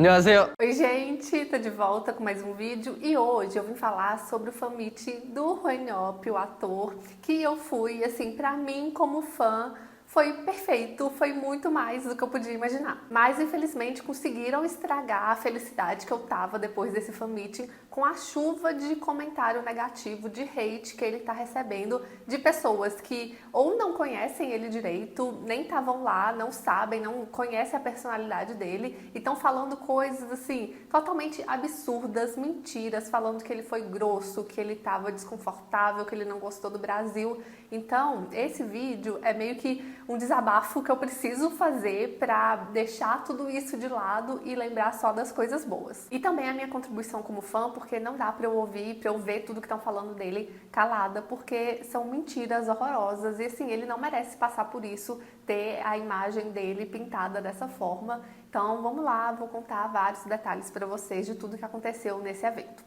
안녕하세요. Oi gente, tô de volta com mais um vídeo e hoje eu vim falar sobre o fanmeet do Roinhope, o ator, que eu fui, assim, pra mim como fã, foi perfeito, foi muito mais do que eu podia imaginar. Mas infelizmente conseguiram estragar a felicidade que eu tava depois desse fanmeet com a chuva de comentário negativo, de hate que ele tá recebendo de pessoas que ou não conhecem ele direito, nem estavam lá, não sabem, não conhecem a personalidade dele e estão falando coisas assim totalmente absurdas, mentiras, falando que ele foi grosso, que ele tava desconfortável, que ele não gostou do Brasil. Então, esse vídeo é meio que um desabafo que eu preciso fazer pra deixar tudo isso de lado e lembrar só das coisas boas. E também a minha contribuição como fã, porque não dá pra eu ouvir, pra eu ver tudo que estão falando dele calada, porque são mentiras horrorosas e assim, ele não merece passar por isso, ter a imagem dele pintada dessa forma. Então, vamos lá, vou contar vários detalhes pra vocês de tudo que aconteceu nesse evento.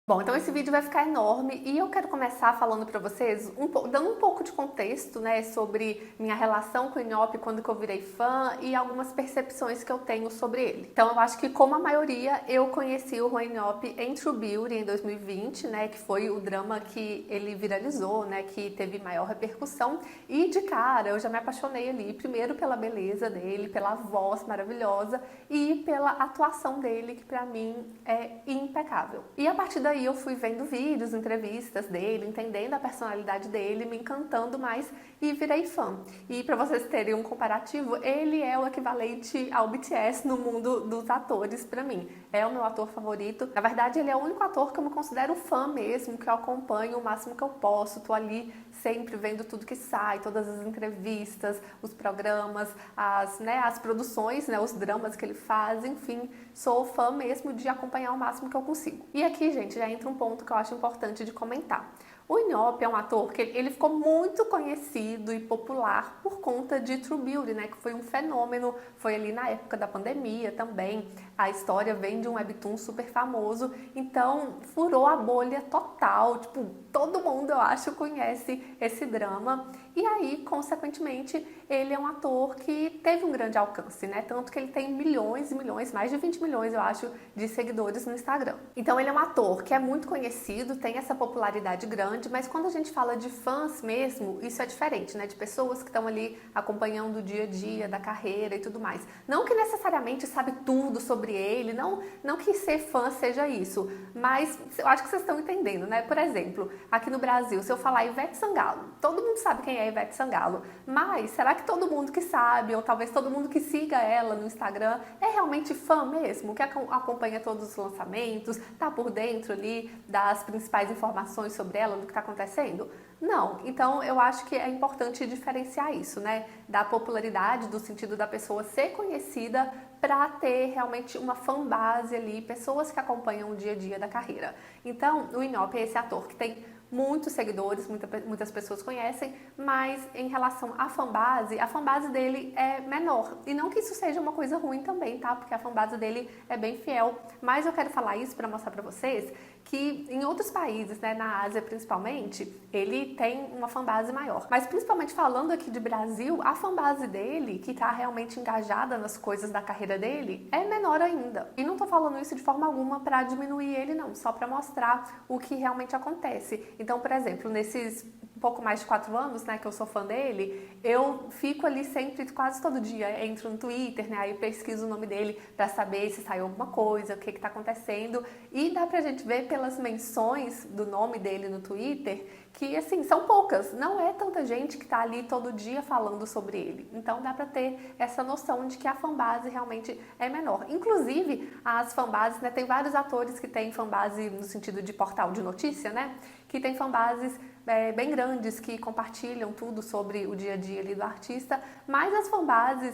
Bom, então esse vídeo vai ficar enorme e eu quero começar falando pra vocês, dando um pouco de contexto, né, sobre minha relação com o Roinhope quando que eu virei fã e algumas percepções que eu tenho sobre ele. Então eu acho que, como a maioria, eu conheci o Roinhope em True Beauty em 2020, né, que foi o drama que ele viralizou, né, que teve maior repercussão, e de cara eu já me apaixonei ali, primeiro pela beleza dele, pela voz maravilhosa e pela atuação dele, que pra mim é impecável. E a partir daí eu fui vendo vídeos, entrevistas dele, entendendo a personalidade dele, me encantando mais e virei fã. E pra vocês terem um comparativo, ele é o equivalente ao BTS no mundo dos atores pra mim. É o meu ator favorito. Na verdade, ele é o único ator que eu me considero fã mesmo, que eu acompanho o máximo que eu posso. Tô ali sempre vendo tudo que sai, todas as entrevistas, os programas, as produções, né, os dramas que ele faz, enfim, sou fã mesmo de acompanhar o máximo que eu consigo. E aqui, gente, já entra um ponto que eu acho importante de comentar. O Roinhope é um ator que ele ficou muito conhecido e popular por conta de True Beauty, né? Que foi um fenômeno, foi ali na época da pandemia também. A história vem de um webtoon super famoso, então furou a bolha total. Tipo, todo mundo, eu acho, conhece esse drama. E aí, consequentemente, ele é um ator que teve um grande alcance, né? Tanto que ele tem milhões e milhões, mais de 20 milhões, eu acho, de seguidores no Instagram. Então ele é um ator que é muito conhecido, tem essa popularidade grande, mas quando a gente fala de fãs mesmo, isso é diferente, né? De pessoas que estão ali acompanhando o dia a dia da carreira e tudo mais. Não que necessariamente sabe tudo sobre ele, não que ser fã seja isso, mas eu acho que vocês estão entendendo, né? Por exemplo, aqui no Brasil, se eu falar Ivete Sangalo, todo mundo sabe quem é Ivete Sangalo, mas será que todo mundo que sabe, ou talvez todo mundo que siga ela no Instagram, é realmente fã mesmo? Que acompanha todos os lançamentos, tá por dentro ali das principais informações sobre ela, do que tá acontecendo? Não. Então eu acho que é importante diferenciar isso, né? Da popularidade, do sentido da pessoa ser conhecida para ter realmente uma fanbase ali, pessoas que acompanham o dia a dia da carreira. Então, o Roinhope é esse ator que tem muitos seguidores, muitas pessoas conhecem, mas em relação à fanbase dele é menor. E não que isso seja uma coisa ruim também, tá? Porque a fanbase dele é bem fiel. Mas eu quero falar isso para mostrar para vocês que em outros países, né, na Ásia principalmente, ele tem uma fanbase maior. Mas principalmente falando aqui de Brasil, a fanbase dele, que tá realmente engajada nas coisas da carreira dele, é menor ainda. E não tô falando isso de forma alguma para diminuir ele, não, só para mostrar o que realmente acontece. Então, por exemplo, nesses pouco mais de 4 anos, né, que eu sou fã dele, eu fico ali sempre, quase todo dia, entro no Twitter, né, aí pesquiso o nome dele pra saber se saiu alguma coisa, o que tá acontecendo, e dá pra gente ver pelas menções do nome dele no Twitter que, assim, são poucas, não é tanta gente que tá ali todo dia falando sobre ele. Então dá pra ter essa noção de que a fanbase realmente é menor. Inclusive, as fanbases, né, tem vários atores que têm fanbase no sentido de portal de notícia, né, que tem fanbases bem grandes que compartilham tudo sobre o dia a dia ali do artista, mas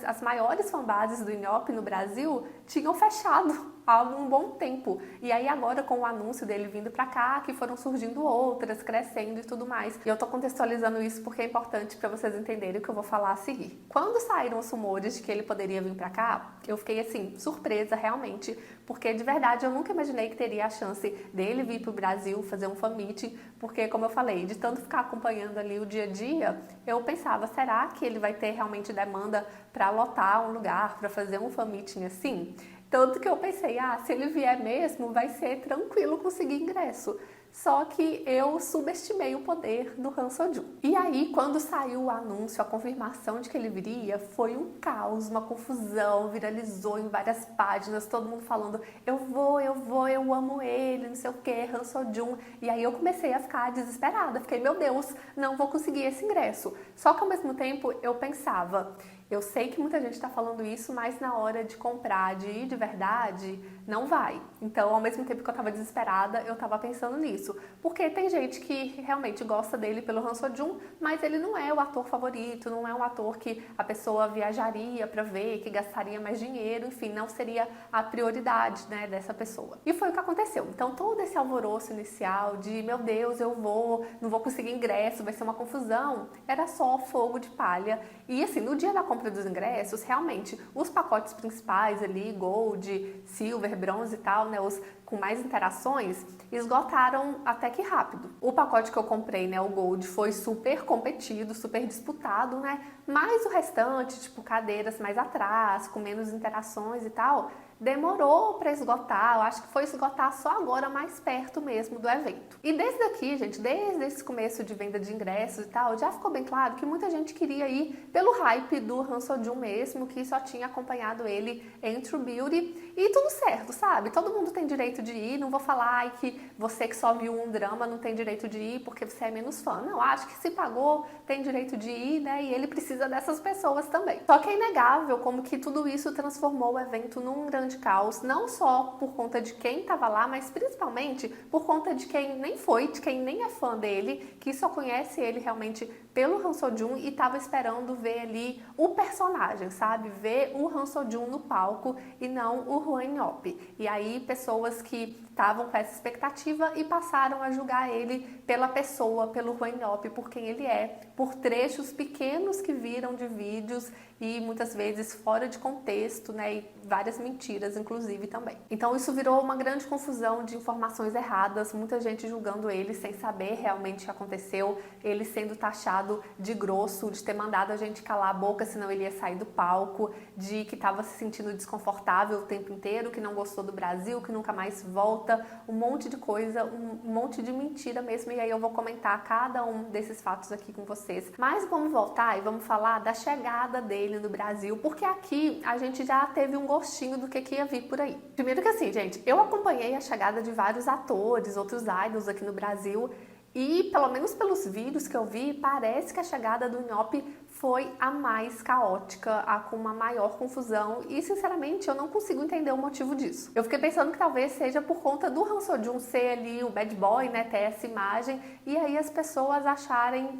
as maiores fanbases do Roinhope no Brasil tinham fechado há um bom tempo. E aí agora, com o anúncio dele vindo pra cá, que foram surgindo outras, crescendo e tudo mais. E eu tô contextualizando isso porque é importante pra vocês entenderem o que eu vou falar a seguir. Quando saíram os rumores de que ele poderia vir pra cá, eu fiquei assim, surpresa realmente, porque de verdade eu nunca imaginei que teria a chance dele vir pro Brasil fazer um fan meeting, porque como eu falei, de tanto ficar acompanhando ali o dia a dia, eu pensava, será que ele vai ter realmente demanda para lotar um lugar, para fazer um fan meeting assim? Tanto que eu pensei, se ele vier mesmo, vai ser tranquilo conseguir ingresso. Só que eu subestimei o poder do Han Seo-joon. E aí, quando saiu o anúncio, a confirmação de que ele viria, foi um caos, uma confusão, viralizou em várias páginas, todo mundo falando, eu vou, eu amo ele, não sei o que, Han Seo-joon. E aí eu comecei a ficar desesperada, fiquei, meu Deus, não vou conseguir esse ingresso. Só que ao mesmo tempo eu pensava, eu sei que muita gente está falando isso, mas na hora de comprar, de ir de verdade, não vai. Então, ao mesmo tempo que eu estava desesperada, eu estava pensando nisso. Porque tem gente que realmente gosta dele pelo Han Seo-joon, mas ele não é o ator favorito, não é um ator que a pessoa viajaria para ver, que gastaria mais dinheiro, enfim, não seria a prioridade, né, dessa pessoa. E foi o que aconteceu. Então, todo esse alvoroço inicial de, meu Deus, não vou conseguir ingresso, vai ser uma confusão, era só fogo de palha. E assim, no dia da compra dos ingressos, realmente, os pacotes principais ali, Gold, Silver, Bronze e tal, né, os com mais interações, esgotaram até que rápido. O pacote que eu comprei, né, o Gold, foi super competido, super disputado, né, mas o restante, tipo cadeiras mais atrás, com menos interações e tal, demorou para esgotar, eu acho que foi esgotar só agora, mais perto mesmo do evento. E desde aqui, gente, desde esse começo de venda de ingressos e tal, já ficou bem claro que muita gente queria ir pelo hype do Han Seo-joon mesmo, que só tinha acompanhado ele em True Beauty, e tudo certo, sabe? Todo mundo tem direito de ir, não vou falar que você que só viu um drama não tem direito de ir porque você é menos fã. Não, acho que se pagou, tem direito de ir, né? E ele precisa dessas pessoas também. Só que é inegável como que tudo isso transformou o evento num grande caos, não só por conta de quem estava lá, mas principalmente por conta de quem nem foi, de quem nem é fã dele, que só conhece ele realmente pelo Han Seo-joon e estava esperando ver ali o personagem, sabe? Ver o Han Seo-joon no palco e não o Hwan In-yeop. E aí pessoas que estavam com essa expectativa e passaram a julgar ele pela pessoa, pelo Hwan In-yeop, por quem ele é, por trechos pequenos que viram de vídeos e muitas vezes fora de contexto, né, e várias mentiras, inclusive, também. Então isso virou uma grande confusão de informações erradas, muita gente julgando ele sem saber realmente o que aconteceu, ele sendo taxado de grosso, de ter mandado a gente calar a boca, senão ele ia sair do palco, de que estava se sentindo desconfortável o tempo inteiro, que não gostou do Brasil, que nunca mais volta, um monte de coisa, um monte de mentira mesmo, e aí eu vou comentar cada um desses fatos aqui com vocês. Mas vamos voltar e vamos falar da chegada dele no Brasil, porque aqui a gente já teve um gostinho do que ia vir por aí. Primeiro que assim, gente, eu acompanhei a chegada de vários atores, outros idols aqui no Brasil, e pelo menos pelos vídeos que eu vi, parece que a chegada do In-yeop foi a mais caótica, a com uma maior confusão, e sinceramente eu não consigo entender o motivo disso. Eu fiquei pensando que talvez seja por conta do Han Seo-joon ser ali o bad boy, né, ter essa imagem, e aí as pessoas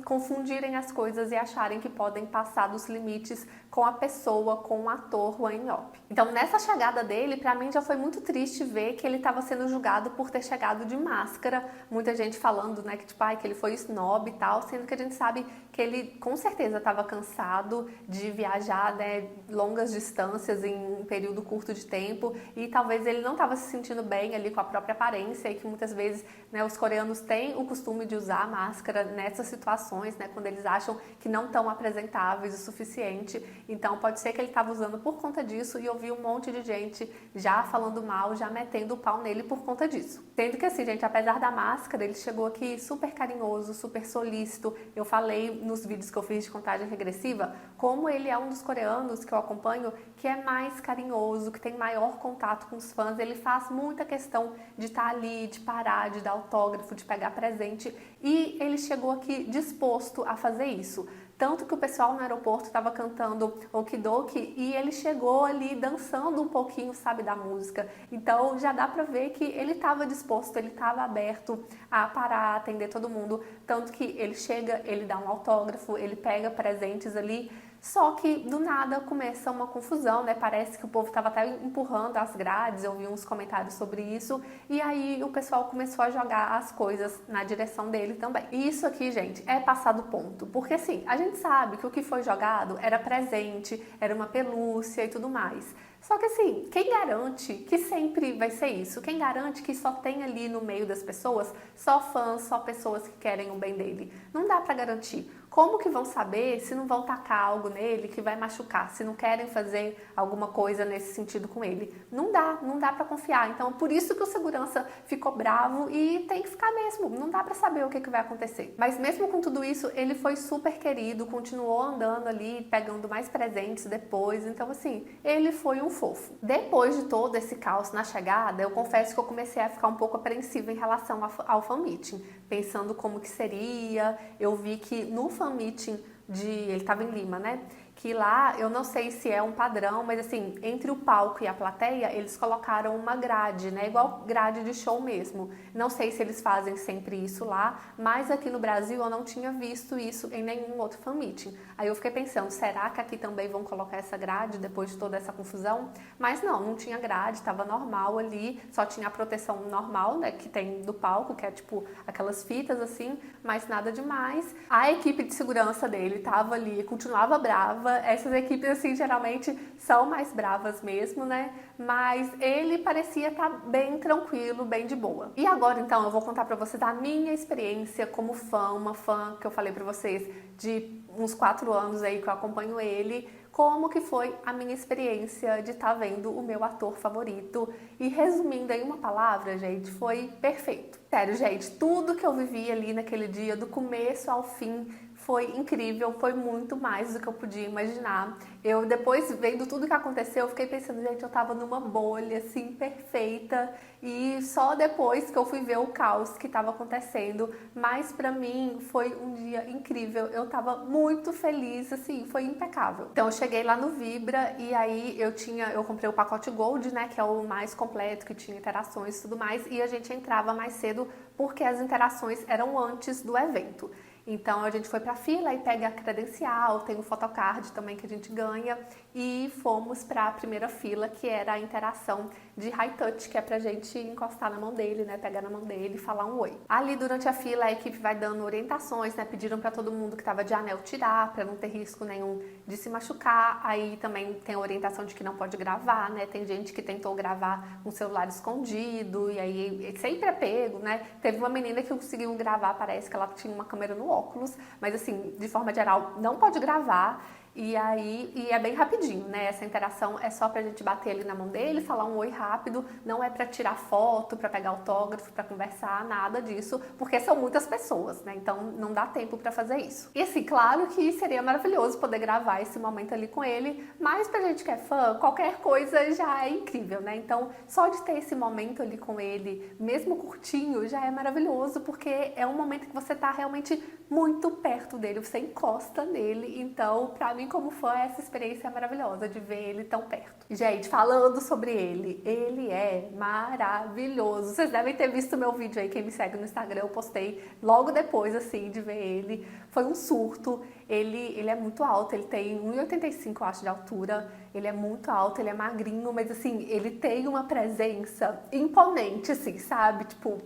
confundirem as coisas e acharem que podem passar dos limites com a pessoa, com o ator Hwan In-yeop. Então nessa chegada dele, pra mim já foi muito triste ver que ele estava sendo julgado por ter chegado de máscara, muita gente falando, né, que tipo, que ele foi snob e tal, sendo que a gente sabe que ele com certeza estava cansado de viajar, né, longas distâncias em um período curto de tempo e talvez ele não estava se sentindo bem ali com a própria aparência e que muitas vezes, né, os coreanos têm o costume de usar máscara nessas situações, né, quando eles acham que não estão apresentáveis o suficiente. Então pode ser que ele estava usando por conta disso e eu vi um monte de gente já falando mal, já metendo o pau nele por conta disso. Sendo que assim, gente, apesar da máscara, ele chegou aqui super carinhoso, super solícito. Eu falei nos vídeos que eu fiz de contagem regressiva como ele é um dos coreanos que eu acompanho que é mais carinhoso, que tem maior contato com os fãs. Ele faz muita questão de estar ali, de parar, de dar autógrafo, de pegar presente e ele chegou aqui disposto a fazer isso. Tanto que o pessoal no aeroporto estava cantando Okidoki e ele chegou ali dançando um pouquinho, sabe, da música. Então já dá pra ver que ele estava disposto, ele estava aberto a parar, a atender todo mundo. Tanto que ele chega, ele dá um autógrafo, ele pega presentes ali. Só que do nada começa uma confusão, né? Parece que o povo estava até empurrando as grades, eu vi uns comentários sobre isso, e aí o pessoal começou a jogar as coisas na direção dele também. E isso aqui, gente, é passar do ponto, porque assim, a gente sabe que o que foi jogado era presente, era uma pelúcia e tudo mais. Só que assim, quem garante que sempre vai ser isso? Quem garante que só tem ali no meio das pessoas só fãs, só pessoas que querem o bem dele? Não dá pra garantir. Como que vão saber se não vão tacar algo nele que vai machucar, se não querem fazer alguma coisa nesse sentido com ele? Não dá pra confiar. Então, por isso que o segurança ficou bravo e tem que ficar mesmo. Não dá pra saber o que vai acontecer. Mas mesmo com tudo isso, ele foi super querido, continuou andando ali, pegando mais presentes depois. Então, assim, ele foi um fofo. Depois de todo esse caos na chegada, eu confesso que eu comecei a ficar um pouco apreensiva em relação ao fan meeting, pensando como que seria. Eu vi que no fan meeting ele estava em Lima, né? Que lá, eu não sei se é um padrão, mas assim, entre o palco e a plateia, eles colocaram uma grade, né? Igual grade de show mesmo. Não sei se eles fazem sempre isso lá, mas aqui no Brasil eu não tinha visto isso em nenhum outro fan meeting. Aí eu fiquei pensando, será que aqui também vão colocar essa grade depois de toda essa confusão? Mas não tinha grade, estava normal ali, só tinha a proteção normal, né, que tem do palco, que é tipo aquelas fitas assim, mas nada demais. A equipe de segurança dele tava ali, continuava brava. Essas equipes, assim, geralmente são mais bravas mesmo, né? Mas ele parecia estar bem tranquilo, bem de boa. E agora, então, eu vou contar pra vocês a minha experiência como fã, uma fã que eu falei pra vocês de uns 4 anos aí que eu acompanho ele, como que foi a minha experiência de estar vendo o meu ator favorito. E resumindo em uma palavra, gente, foi perfeito. Sério, gente, tudo que eu vivi ali naquele dia, do começo ao fim, foi incrível, foi muito mais do que eu podia imaginar. Eu, depois, vendo tudo que aconteceu, eu fiquei pensando, gente, eu tava numa bolha, assim, perfeita. E só depois que eu fui ver o caos que tava acontecendo. Mas pra mim, foi um dia incrível. Eu tava muito feliz, assim, foi impecável. Então, eu cheguei lá no Vibra e aí eu comprei o pacote Gold, né, que é o mais completo, que tinha interações e tudo mais. E a gente entrava mais cedo porque as interações eram antes do evento. Então a gente foi pra fila e pega a credencial, tem o photocard também que a gente ganha e fomos para a primeira fila, que era a interação de high touch, que é pra gente encostar na mão dele, né, pegar na mão dele e falar um oi. Ali durante a fila a equipe vai dando orientações, né, pediram para todo mundo que tava de anel tirar, para não ter risco nenhum de se machucar. Aí também tem a orientação de que não pode gravar, né, tem gente que tentou gravar com o celular escondido e aí sempre é pego, né. Teve uma menina que conseguiu gravar, parece que ela tinha uma câmera no óculos, mas assim, de forma geral, não pode gravar. E é bem rapidinho, né? Essa interação é só pra gente bater ali na mão dele, falar um oi rápido, não é pra tirar foto, pra pegar autógrafo, pra conversar, nada disso, porque são muitas pessoas, né? Então não dá tempo pra fazer isso. E assim, claro que seria maravilhoso poder gravar esse momento ali com ele, mas pra gente que é fã, qualquer coisa já é incrível, né? Então só de ter esse momento ali com ele, mesmo curtinho, já é maravilhoso, porque é um momento que você tá realmente muito perto dele, você encosta nele. Então, pra mim como fã, essa experiência é maravilhosa de ver ele tão perto. Gente, falando sobre ele é maravilhoso. Vocês devem ter visto meu vídeo aí, quem me segue no Instagram, eu postei logo depois, assim, de ver ele. Foi um surto. Ele é muito alto, ele tem 1,85, eu acho, de altura. Ele é muito alto, ele é magrinho, mas assim, ele tem uma presença imponente, assim, sabe? Tipo,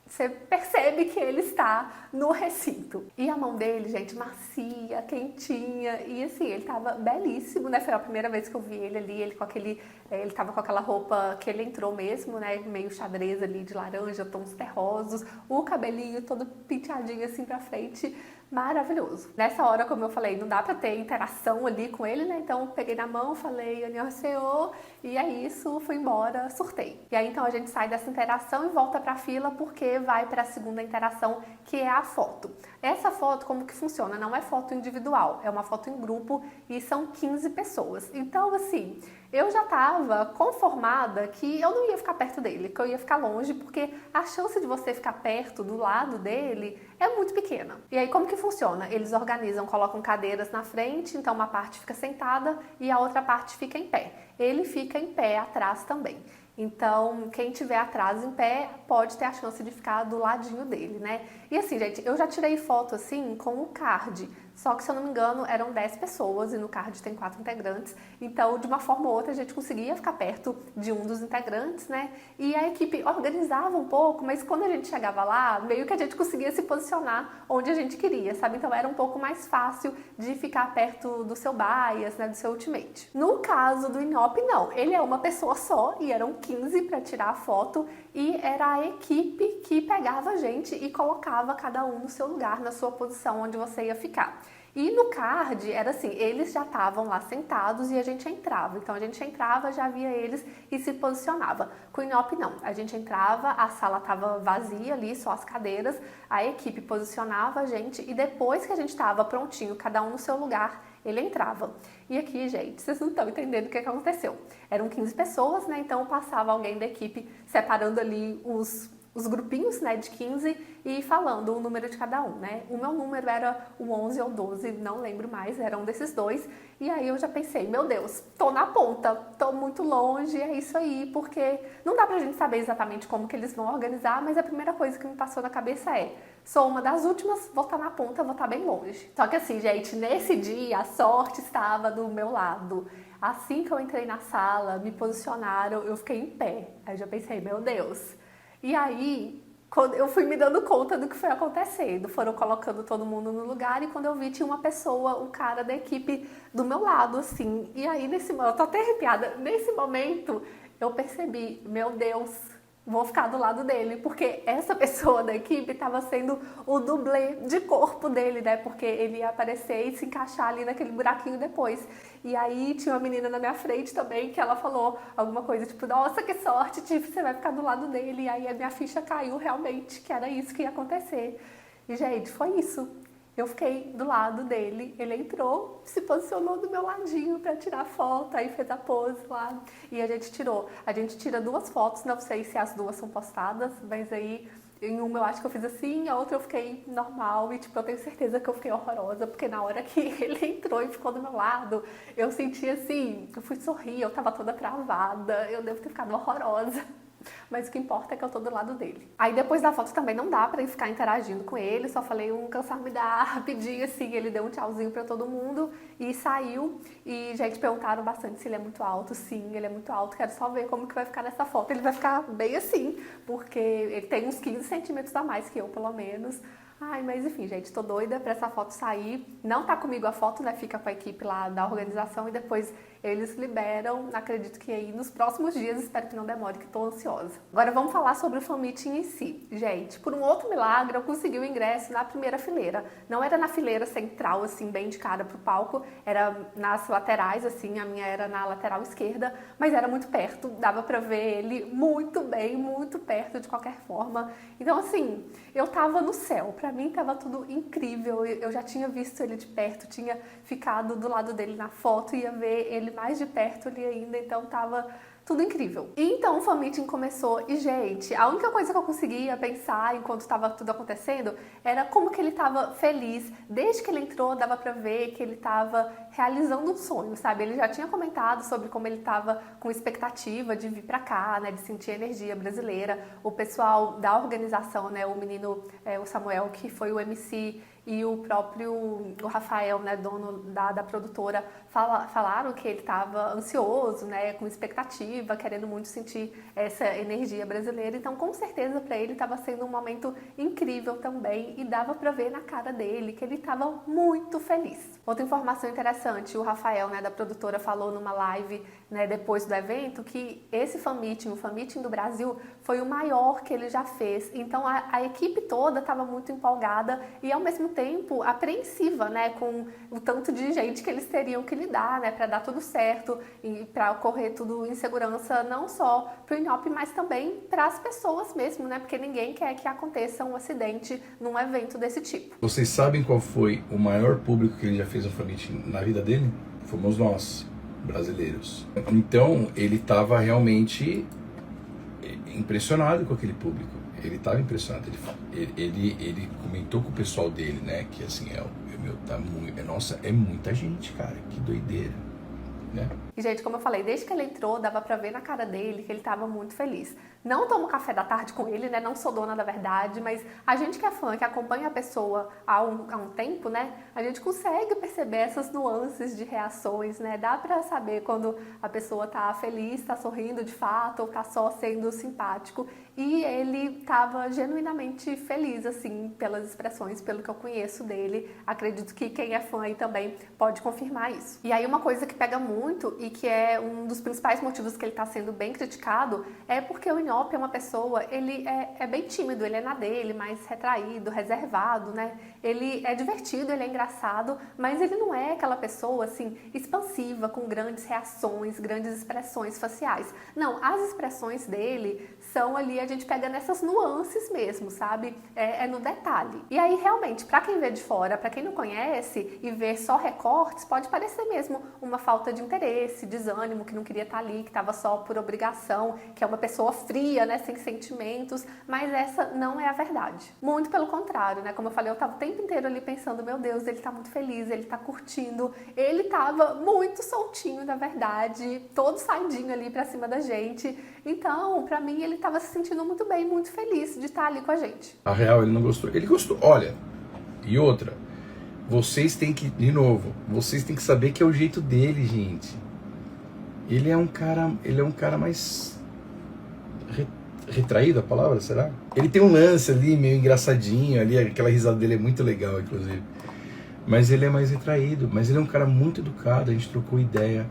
você percebe que ele está no recinto. E a mão dele, gente, macia, quentinha. E assim, ele tava belíssimo, né? Foi a primeira vez que eu vi ele ali, ele tava com aquela roupa que ele entrou mesmo, né? Meio xadrez ali de laranja, tons terrosos. O cabelinho todo penteadinho assim pra frente. Maravilhoso. Nessa hora, como eu falei, não dá pra ter interação ali com ele, né? Então, peguei na mão, falei annyeonghaseyo, e é isso, fui embora, surtei. E aí, então, a gente sai dessa interação e volta pra fila porque vai pra segunda interação, que é a foto. Essa foto, como que funciona? Não é foto individual, é uma foto em grupo e são 15 pessoas. Então, assim, eu já tava conformada que eu não ia ficar perto dele, que eu ia ficar longe, porque a chance de você ficar perto, do lado dele, é muito pequena. E aí, como que funciona? Eles organizam, colocam cadeiras na frente, então uma parte fica sentada e a outra parte fica em pé. Ele fica em pé atrás também. Então, quem tiver atrás em pé pode ter a chance de ficar do ladinho dele, né? E assim, gente, eu já tirei foto assim com o card. Só que, se eu não me engano, eram 10 pessoas e no card tem 4 integrantes. Então, de uma forma ou outra, a gente conseguia ficar perto de um dos integrantes, né? E a equipe organizava um pouco, mas quando a gente chegava lá, meio que a gente conseguia se posicionar onde a gente queria, sabe? Então, era um pouco mais fácil de ficar perto do seu bias, né? Do seu ultimate. No caso do Inhope, não. Ele é uma pessoa só e eram 15 para tirar a foto e era a equipe que pegava a gente e colocava cada um no seu lugar, na sua posição onde você ia ficar. E no card era assim, eles já estavam lá sentados e a gente entrava. Então a gente entrava, já via eles e se posicionava. Com o Inhope não, a gente entrava, a sala estava vazia ali, só as cadeiras, a equipe posicionava a gente e depois que a gente estava prontinho, cada um no seu lugar, ele entrava. E aqui, gente, vocês não estão entendendo o que aconteceu. Eram 15 pessoas, né? Então passava alguém da equipe separando ali os grupinhos, né, de 15 e falando o número de cada um, né? O meu número era o 11 ou 12, não lembro mais, era um desses dois. E aí eu já pensei, meu Deus, tô na ponta, tô muito longe, é isso aí, porque não dá pra gente saber exatamente como que eles vão organizar, mas a primeira coisa que me passou na cabeça é, sou uma das últimas, vou estar na ponta, vou estar bem longe. Só que assim, gente, nesse dia a sorte estava do meu lado. Assim que eu entrei na sala, me posicionaram, eu fiquei em pé. Aí eu já pensei, meu Deus. E aí, quando eu fui me dando conta do que foi acontecendo, foram colocando todo mundo no lugar e quando eu vi tinha uma pessoa, um cara da equipe do meu lado, assim. E aí, eu tô até arrepiada, nesse momento eu percebi, meu Deus, vou ficar do lado dele, porque essa pessoa da equipe estava sendo o dublê de corpo dele, né? Porque ele ia aparecer e se encaixar ali naquele buraquinho depois. E aí tinha uma menina na minha frente também que ela falou alguma coisa tipo, nossa, que sorte, Tiff, você vai ficar do lado dele. E aí a minha ficha caiu realmente, que era isso que ia acontecer. E, gente, foi isso. Eu fiquei do lado dele, ele entrou, se posicionou do meu ladinho para tirar foto, aí fez a pose lá e a gente tirou. A gente tira 2 fotos, não sei se as 2 são postadas, mas aí em uma eu acho que eu fiz assim, a outra eu fiquei normal e tipo, eu tenho certeza que eu fiquei horrorosa, porque na hora que ele entrou e ficou do meu lado, eu senti assim, eu fui sorrir, eu tava toda travada, eu devo ter ficado horrorosa. Mas o que importa é que eu tô do lado dele. Aí depois da foto também não dá pra ficar interagindo com ele, só falei um cansar me dar rapidinho assim, ele deu um tchauzinho pra todo mundo e saiu. E gente, perguntaram bastante se ele é muito alto. Sim, ele é muito alto, quero só ver como que vai ficar nessa foto. Ele vai ficar bem assim, porque ele tem uns 15 centímetros a mais que eu, pelo menos. Ai, mas enfim, gente, tô doida pra essa foto sair. Não tá comigo a foto, né? Fica com a equipe lá da organização e depois eles liberam. Acredito que aí nos próximos dias, espero que não demore, que tô ansiosa. Agora vamos falar sobre o fan meeting em si. Gente, por um outro milagre, eu consegui o ingresso na primeira fileira. Não era na fileira central, assim, bem de cara pro palco, era nas laterais, assim, a minha era na lateral esquerda, mas era muito perto, dava pra ver ele muito bem, muito perto de qualquer forma. Então, assim, eu tava no céu. Pra mim tava tudo incrível, eu já tinha visto ele de perto, tinha ficado do lado dele na foto, ia ver ele mais de perto ali ainda, então tava tudo incrível. E então o fan meeting começou e, gente, a única coisa que eu conseguia pensar enquanto estava tudo acontecendo era como que ele estava feliz. Desde que ele entrou, dava pra ver que ele estava realizando um sonho, sabe? Ele já tinha comentado sobre como ele estava com expectativa de vir pra cá, né? De sentir a energia brasileira. O pessoal da organização, né? O menino, o Samuel, que foi o MC, e o próprio o Rafael, né, dono da produtora, falaram que ele estava ansioso, né, com expectativa, querendo muito sentir essa energia brasileira. Então, com certeza, para ele estava sendo um momento incrível também e dava para ver na cara dele que ele estava muito feliz. Outra informação interessante, o Rafael, né, da produtora, falou numa live, né, depois do evento que esse fan meeting, o fan meeting do Brasil, foi o maior que ele já fez. Então, a equipe toda estava muito empolgada e, ao mesmo tempo, apreensiva, né, com o tanto de gente que eles teriam que lidar, né, para dar tudo certo e para ocorrer tudo em segurança, não só para o Inhope, mas também para as pessoas mesmo, né, porque ninguém quer que aconteça um acidente num evento desse tipo. Vocês sabem qual foi o maior público que ele já fez no fan meeting na vida dele? Fomos nós, brasileiros. Então, ele estava realmente impressionado com aquele público. Ele estava impressionado. Ele comentou com o pessoal dele, né? Que assim, nossa, é muita gente, cara. Que doideira. né? E, gente, como eu falei, desde que ele entrou, dava pra ver na cara dele que ele tava muito feliz. Não tomo café da tarde com ele, né? Não sou dona da verdade, mas a gente que é fã, que acompanha a pessoa há um tempo, né? A gente consegue perceber essas nuances de reações, né? Dá pra saber quando a pessoa tá feliz, tá sorrindo de fato, ou tá só sendo simpático. E ele tava genuinamente feliz, assim, pelas expressões, pelo que eu conheço dele. Acredito que quem é fã aí também pode confirmar isso. E aí uma coisa que pega muito e que é um dos principais motivos que ele tá sendo bem criticado é porque o Iñopi é uma pessoa, ele é bem tímido, ele é na dele, mais retraído, reservado, né? Ele é divertido, ele é engraçado, mas ele não é aquela pessoa, assim, expansiva, com grandes reações, grandes expressões faciais. Não, as expressões dele são ali, a gente pega nessas nuances mesmo, sabe? É no detalhe. E aí, realmente, pra quem vê de fora, pra quem não conhece e vê só recortes, pode parecer mesmo uma falta de interesse, desânimo, que não queria estar ali, que estava só por obrigação, que é uma pessoa fria, né, sem sentimentos, mas essa não é a verdade. Muito pelo contrário, né? Como eu falei, eu tava o tempo inteiro ali pensando, meu Deus, ele tá muito feliz, ele tá curtindo, ele tava muito soltinho, na verdade, todo saidinho ali pra cima da gente. Então, pra mim, ele tava se sentindo muito bem, muito feliz de estar ali com a gente. A real, ele não gostou. Ele gostou. Olha, e outra, vocês têm que, de novo, vocês têm que saber que é o jeito dele, gente. Ele é um cara mais retraído, a palavra, será? Ele tem um lance ali, meio engraçadinho ali, aquela risada dele é muito legal, inclusive. Mas ele é mais retraído, mas ele é um cara muito educado, a gente trocou ideia.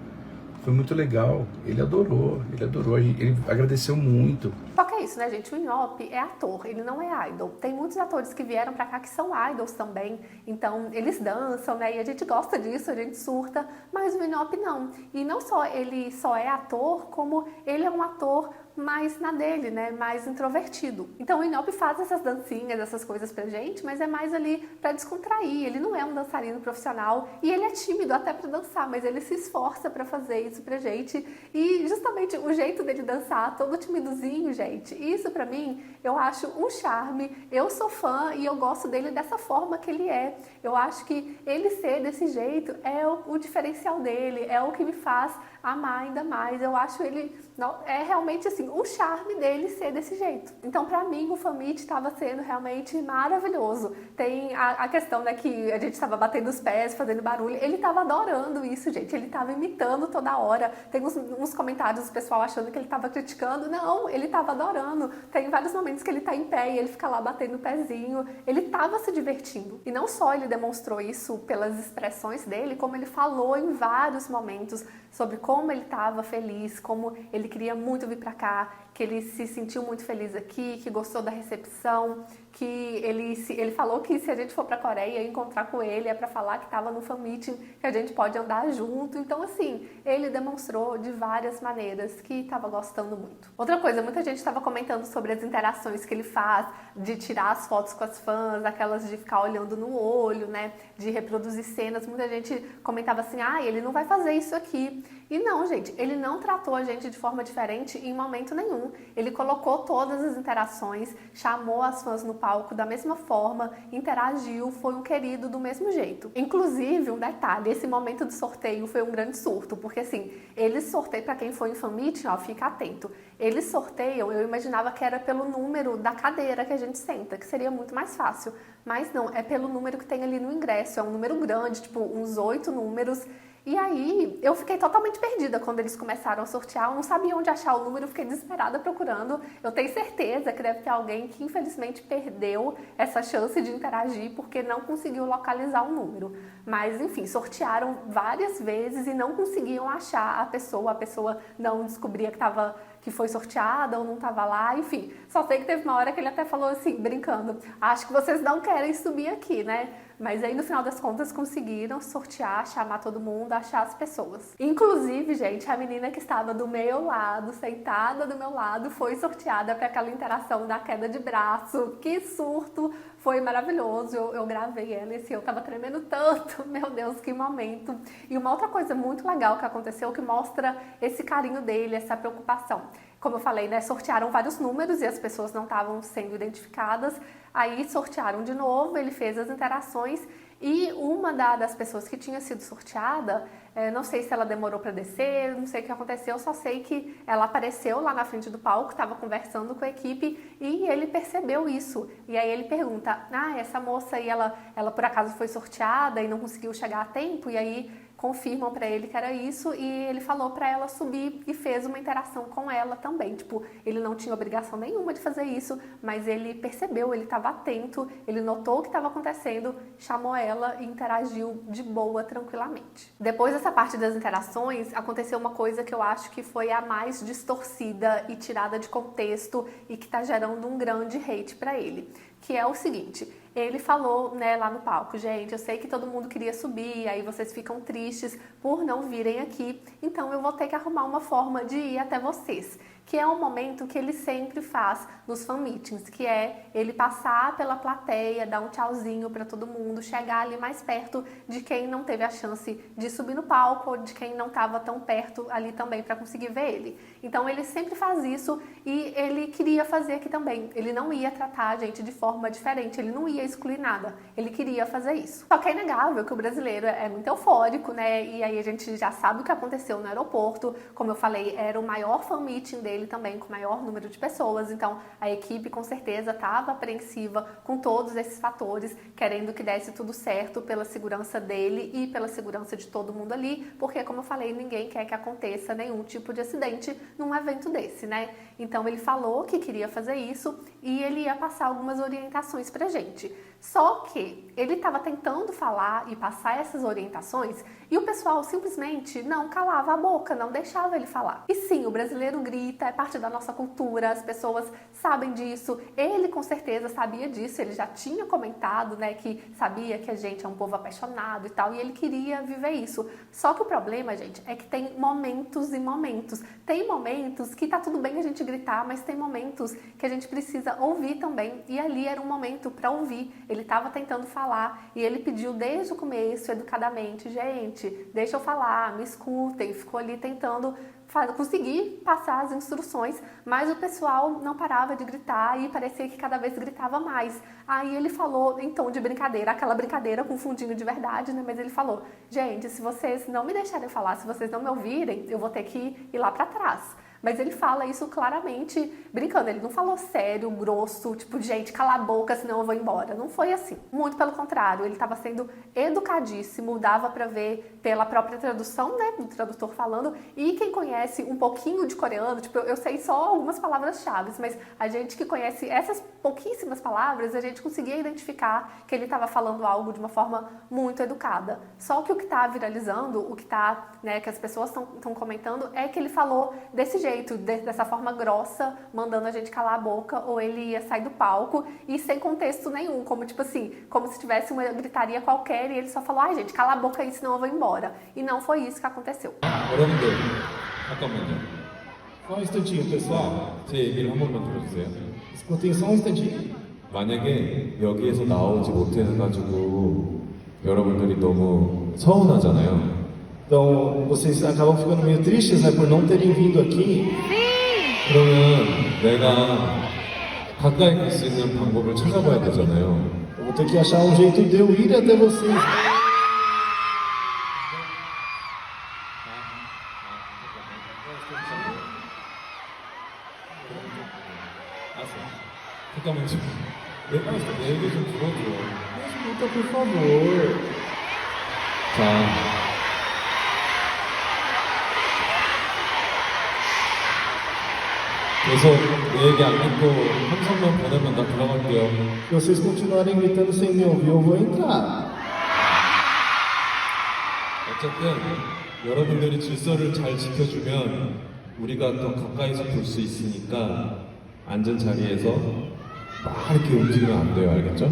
Foi muito legal, ele adorou, ele agradeceu muito. Só que é isso, né, gente? O Iñopi é ator, ele não é idol. Tem muitos atores que vieram pra cá que são idols também, então eles dançam, né, e a gente gosta disso, a gente surta, mas o Iñopi não. E não só ele só é ator, como ele é um ator mais na dele, né, mais introvertido. Então o Iñopi faz essas dancinhas, essas coisas pra gente, mas é mais ali pra descontrair. Ele não é um dançarino profissional e ele é tímido até pra dançar, mas ele se esforça pra fazer isso pra gente. E justamente o jeito dele dançar, todo timidozinho, gente, isso pra mim, eu acho um charme. Eu sou fã e eu gosto dele dessa forma que ele é. Eu acho que ele ser desse jeito é o diferencial dele, é o que me faz amar ainda mais. Eu acho ele, é realmente assim, o charme dele ser desse jeito. Então, pra mim, o Fan-Meet estava sendo realmente maravilhoso. Tem a questão, né, que a gente estava batendo os pés, fazendo barulho. Ele estava adorando isso, gente. Ele estava imitando toda hora. Tem uns comentários do pessoal achando que ele estava criticando. Não, ele estava adorando. Tem vários momentos que ele tá em pé e ele fica lá batendo o pezinho. Ele estava se divertindo. E não só ele demonstrou isso pelas expressões dele, como ele falou em vários momentos sobre como ele estava feliz, como ele queria muito vir para cá, que ele se sentiu muito feliz aqui, que gostou da recepção, que ele falou que se a gente for para a Coreia encontrar com ele é para falar que estava no fan meeting, que a gente pode andar junto. Então, assim, ele demonstrou de várias maneiras que estava gostando muito. Outra coisa, muita gente estava comentando sobre as interações que ele faz, de tirar as fotos com as fãs, aquelas de ficar olhando no olho, né, de reproduzir cenas. Muita gente comentava assim, ele não vai fazer isso aqui. E não, gente, ele não tratou a gente de forma diferente em momento nenhum. Ele colocou todas as interações, chamou as fãs no palco da mesma forma, interagiu, foi um querido do mesmo jeito. Inclusive, um detalhe, esse momento do sorteio foi um grande surto, porque assim, eles sorteiam, pra quem foi em fan-meeting, fica atento, eles sorteiam, eu imaginava que era pelo número da cadeira que a gente senta, que seria muito mais fácil, mas não, é pelo número que tem ali no ingresso, é um número grande, tipo uns 8 números. E aí, eu fiquei totalmente perdida quando eles começaram a sortear, eu não sabia onde achar o número, eu fiquei desesperada procurando. Eu tenho certeza que deve ter alguém que infelizmente perdeu essa chance de interagir porque não conseguiu localizar o número. Mas enfim, sortearam várias vezes e não conseguiam achar a pessoa não descobria que foi sorteada ou não estava lá, enfim. Só sei que teve uma hora que ele até falou assim, brincando, acho que vocês não querem subir aqui, né? Mas aí no final das contas conseguiram sortear, chamar todo mundo, achar as pessoas. Inclusive, gente, a menina que estava do meu lado, sentada do meu lado, foi sorteada para aquela interação da queda de braço. Que surto! Foi maravilhoso, eu gravei ela e eu tava tremendo tanto, meu Deus, que momento. E uma outra coisa muito legal que aconteceu, que mostra esse carinho dele, essa preocupação. como eu falei, né, sortearam vários números e as pessoas não estavam sendo identificadas. Aí sortearam de novo, ele fez as interações e uma das pessoas que tinha sido sorteada, não sei se ela demorou para descer, não sei o que aconteceu, só sei que ela apareceu lá na frente do palco, estava conversando com a equipe e ele percebeu isso. E aí ele pergunta, essa moça aí, ela por acaso foi sorteada e não conseguiu chegar a tempo? E aí confirmam para ele que era isso e ele falou para ela subir e fez uma interação com ela também. Tipo, ele não tinha obrigação nenhuma de fazer isso, mas ele percebeu, ele estava atento, ele notou o que estava acontecendo, chamou ela e interagiu de boa, tranquilamente. Depois dessa parte das interações, aconteceu uma coisa que eu acho que foi a mais distorcida e tirada de contexto e que está gerando um grande hate para ele, que é o seguinte: ele falou, né, lá no palco, gente, eu sei que todo mundo queria subir, aí vocês ficam tristes por não virem aqui, então eu vou ter que arrumar uma forma de ir até vocês. Que é um momento que ele sempre faz nos fan meetings, que é ele passar pela plateia, dar um tchauzinho para todo mundo, chegar ali mais perto de quem não teve a chance de subir no palco ou de quem não estava tão perto ali também para conseguir ver ele. Então ele sempre faz isso e ele queria fazer aqui também. Ele não ia tratar a gente de forma diferente, ele não ia excluir nada, ele queria fazer isso. Só que é inegável que o brasileiro é muito eufórico, né? E aí a gente já sabe o que aconteceu no aeroporto. Como eu falei, era o maior fan meeting dele também, com o maior número de pessoas, então a equipe com certeza estava apreensiva com todos esses fatores, querendo que desse tudo certo pela segurança dele e pela segurança de todo mundo ali, porque como eu falei, ninguém quer que aconteça nenhum tipo de acidente num evento desse, né? Então ele falou que queria fazer isso e ele ia passar algumas orientações pra gente. Só que ele estava tentando falar e passar essas orientações e o pessoal simplesmente não calava a boca, não deixava ele falar. E sim, o brasileiro grita, é parte da nossa cultura, as pessoas sabem disso. Ele com certeza sabia disso, ele já tinha comentado, né, que sabia que a gente é um povo apaixonado e tal, e ele queria viver isso. Só que o problema, gente, é que tem momentos e momentos. Tem momentos que tá tudo bem a gente gritar, mas tem momentos que a gente precisa ouvir também. E ali era um momento para ouvir. Ele estava tentando falar e ele pediu desde o começo, educadamente, gente, deixa eu falar, me escutem. Ficou ali tentando conseguir passar as instruções, mas o pessoal não parava de gritar e parecia que cada vez gritava mais. Aí ele falou em tom de brincadeira, aquela brincadeira com fundinho de verdade, né? Mas ele falou, gente, se vocês não me deixarem falar, se vocês não me ouvirem, eu vou ter que ir lá para trás. Mas ele fala isso claramente brincando, ele não falou sério, grosso, tipo, gente, cala a boca, senão eu vou embora. Não foi assim. Muito pelo contrário, ele estava sendo educadíssimo, dava para ver pela própria tradução, né, do tradutor falando, e quem conhece um pouquinho de coreano, tipo, eu sei só algumas palavras-chave, mas a gente que conhece essas pouquíssimas palavras, a gente conseguia identificar que ele estava falando algo de uma forma muito educada. Só que o que está viralizando, o que tá, né, que as pessoas estão comentando, é que ele falou desse jeito, dessa forma grossa, mandando a gente calar a boca, ou ele ia sair do palco e sem contexto nenhum, como tipo assim, como se tivesse uma gritaria qualquer e ele só falou, ai gente, cala a boca aí, senão eu vou embora. E não foi isso que aconteceu. 여러분들, 잠깐만요. Só um instantinho, pessoal. 제 얘기를 한 번만 들어주세요. Escutem só um instantinho. 만약에 여기에서 나오지 못해가지고 여러분들이 너무 서운하잖아요. Então, vocês acabam ficando meio tristes, né, por não terem vindo aqui. 그러면 내가 가까이 갈 수 있는 방법을 찾아봐야 되잖아요. Eu vou ter que achar um jeito de eu ir até vocês. 잠깐만 좀 내 얘기 좀 들어줘. Escuta, por favor. 자. 계속 내 얘기 안 듣고 함성만 보내면 나 들어갈게요. Se vocês continuarem gritando sem me ouvir, eu vou entrar. 어쨌든 여러분들이 질서를 잘 지켜주면 우리가 더 가까이서 볼 수 있으니까 앉은 자리에서 막 이렇게 움직이면 안 돼요, 알겠죠?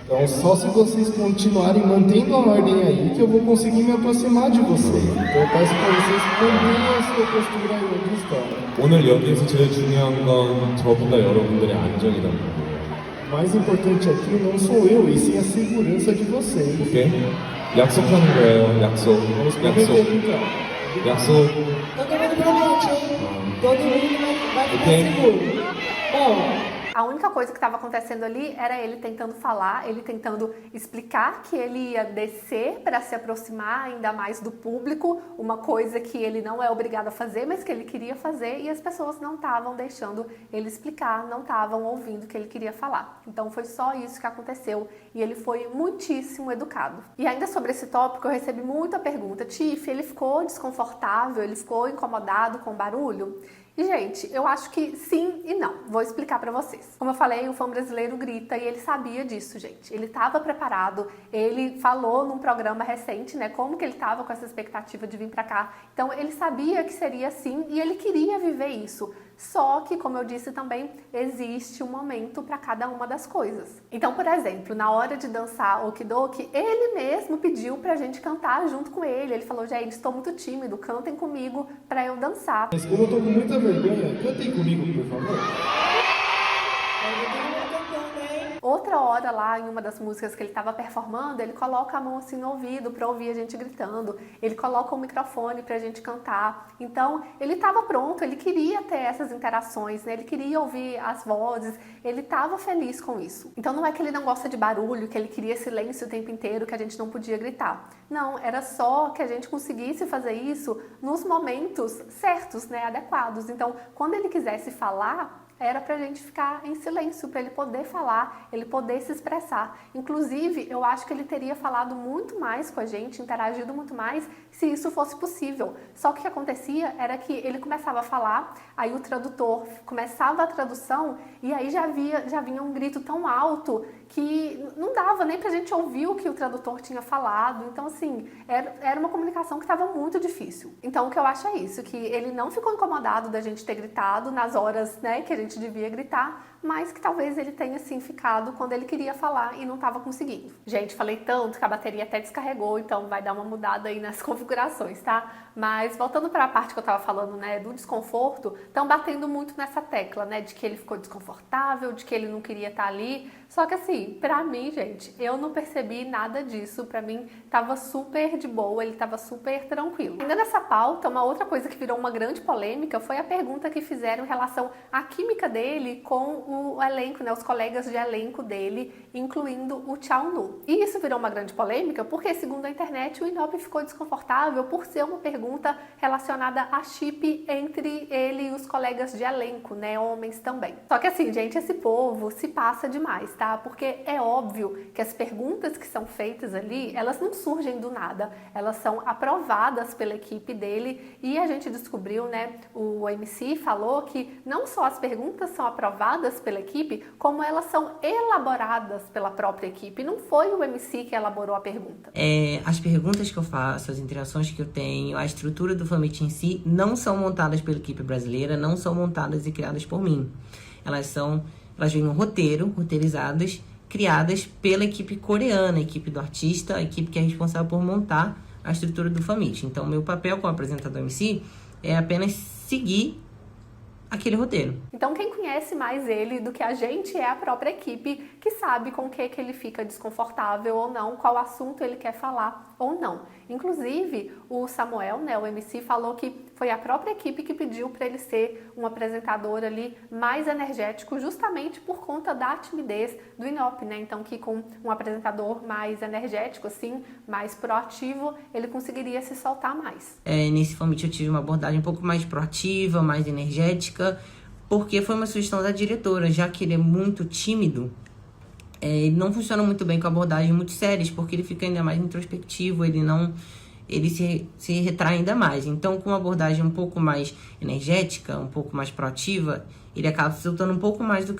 Então só se vocês continuarem mantendo a ordem aí que eu vou conseguir me aproximar de vocês. Então eu peço para vocês mantenham a sua postura aí onde estão. 오늘 여기에서 제일 중요한 건 저보다 여러분들의 안전이란 말이에요. O mais importante aqui não sou eu, e sim a segurança de vocês. 오케이? 약속하는 거예요, 약속. 약속. 약속. Todo mundo promete, hein? Todo mundo vai 오케이? A única coisa que estava acontecendo ali era ele tentando falar, ele tentando explicar que ele ia descer para se aproximar ainda mais do público, uma coisa que ele não é obrigado a fazer, mas que ele queria fazer, e as pessoas não estavam deixando ele explicar, não estavam ouvindo o que ele queria falar. Então foi só isso que aconteceu e ele foi muitíssimo educado. E ainda sobre esse tópico eu recebi muita pergunta: Tiff, ele ficou desconfortável, ele ficou incomodado com o barulho? E, gente, eu acho que sim e não. Vou explicar pra vocês. Como eu falei, o fã brasileiro grita e ele sabia disso, gente. Ele estava preparado, ele falou num programa recente, né, como que ele estava com essa expectativa de vir pra cá. Então, ele sabia que seria assim e ele queria viver isso. Só que, como eu disse também, existe um momento para cada uma das coisas. Então, por exemplo, na hora de dançar Okidoki, ele mesmo pediu pra gente cantar junto com ele. Ele falou: gente, estou muito tímido, cantem comigo pra eu dançar. Mas como eu tô com muita vergonha, cantem comigo, por favor. Outra hora lá, em uma das músicas que ele estava performando, ele coloca a mão assim no ouvido para ouvir a gente gritando, ele coloca o microfone para a gente cantar. Então, ele estava pronto, ele queria ter essas interações, né? Ele queria ouvir as vozes, ele estava feliz com isso. Então, não é que ele não gosta de barulho, que ele queria silêncio o tempo inteiro, que a gente não podia gritar. Não, era só que a gente conseguisse fazer isso nos momentos certos, né? Adequados. Então, quando ele quisesse falar, era pra gente ficar em silêncio, para ele poder falar, ele poder se expressar. Inclusive, eu acho que ele teria falado muito mais com a gente, interagido muito mais, se isso fosse possível. Só que o que acontecia era que ele começava a falar, aí o tradutor começava a tradução e aí já vinha um grito tão alto que não dava nem pra gente ouvir o que o tradutor tinha falado. Então, assim, era uma comunicação que estava muito difícil. Então, o que eu acho é isso, que ele não ficou incomodado da gente ter gritado nas horas, né, que a gente devia gritar, mas que talvez ele tenha, assim, ficado quando ele queria falar e não estava conseguindo. Gente, falei tanto que a bateria até descarregou, então vai dar uma mudada aí nas configurações, tá? Mas, voltando para a parte que eu tava falando, né, do desconforto, estão batendo muito nessa tecla, né, de que ele ficou desconfortável, de que ele não queria estar ali. Só que, assim, pra mim, gente, eu não percebi nada disso. Pra mim, tava super de boa, ele tava super tranquilo. Ainda nessa pauta, uma outra coisa que virou uma grande polêmica foi a pergunta que fizeram em relação à química dele com o elenco, né, os colegas de elenco dele, incluindo o Chao Nu. E isso virou uma grande polêmica porque, segundo a internet, o Inhope ficou desconfortável por ser uma pergunta relacionada a chip entre ele e os colegas de elenco, né, homens também. Só que, assim, gente, esse povo se passa demais, tá? Porque é óbvio que as perguntas que são feitas ali, elas não surgem do nada, elas são aprovadas pela equipe dele e a gente descobriu, né, o MC falou que não só as perguntas são aprovadas pela equipe, como elas são elaboradas pela própria equipe. Não foi o MC que elaborou a pergunta. As perguntas que eu faço, as interações que eu tenho, a estrutura do Famit em si, não são montadas pela equipe brasileira, não são montadas e criadas por mim. Elas vêm no roteiro, roteirizadas, criadas pela equipe coreana, a equipe do artista, a equipe que é responsável por montar a estrutura do Famit. Então, meu papel como apresentador MC é apenas seguir aquele roteiro. Então, quem conhece mais ele do que a gente é a própria equipe, que sabe com o que ele fica desconfortável ou não, qual assunto ele quer falar ou não. Inclusive, o Samuel, né, o MC, falou que foi a própria equipe que pediu para ele ser um apresentador ali mais energético, justamente por conta da timidez do Inhope, né? Então, que com um apresentador mais energético, assim, mais proativo, ele conseguiria se soltar mais. Nesse Famit eu tive uma abordagem um pouco mais proativa, mais energética, porque foi uma sugestão da diretora, já que ele é muito tímido. Ele não funciona muito bem com abordagens muito sérias, porque ele fica ainda mais introspectivo, ele se retrai ainda mais. Então, com uma abordagem um pouco mais energética, um pouco mais proativa, ele acaba se soltando um pouco mais do